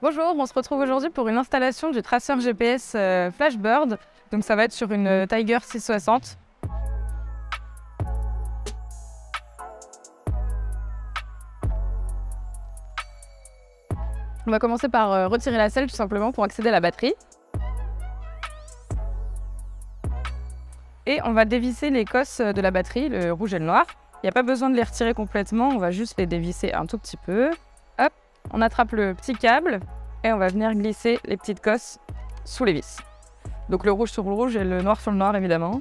Bonjour, on se retrouve aujourd'hui pour une installation du traceur GPS Flashbird. Donc ça va être sur une Tiger 660. On va commencer par retirer la selle tout simplement pour accéder à la batterie. Et on va dévisser les cosses de la batterie, le rouge et le noir. Il n'y a pas besoin de les retirer complètement, on va juste les dévisser un tout petit peu. Hop, on attrape le petit câble et on va venir glisser les petites cosses sous les vis. Donc le rouge sur le rouge et le noir sur le noir évidemment.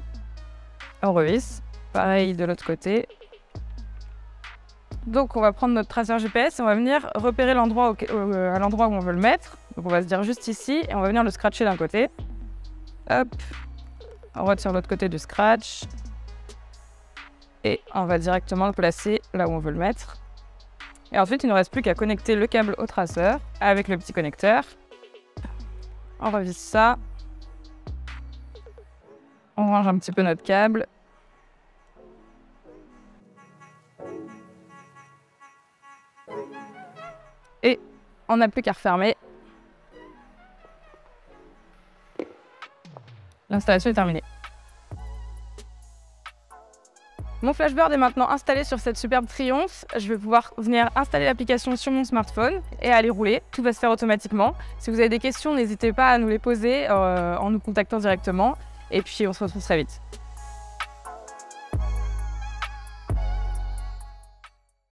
On revisse, pareil de l'autre côté. Donc on va prendre notre traceur GPS et on va venir repérer l'endroit à l'endroit où on veut le mettre. Donc on va se dire juste ici et on va venir le scratcher d'un côté. Hop, on retire l'autre côté du scratch. Et on va directement le placer là où on veut le mettre. Et ensuite, il ne nous reste plus qu'à connecter le câble au traceur avec le petit connecteur. On revisse ça. On range un petit peu notre câble. Et on n'a plus qu'à refermer. L'installation est terminée. Mon Flashbird est maintenant installé sur cette superbe Triumph. Je vais pouvoir venir installer l'application sur mon smartphone et aller rouler. Tout va se faire automatiquement. Si vous avez des questions, n'hésitez pas à nous les poser en nous contactant directement. Et puis on se retrouve très vite.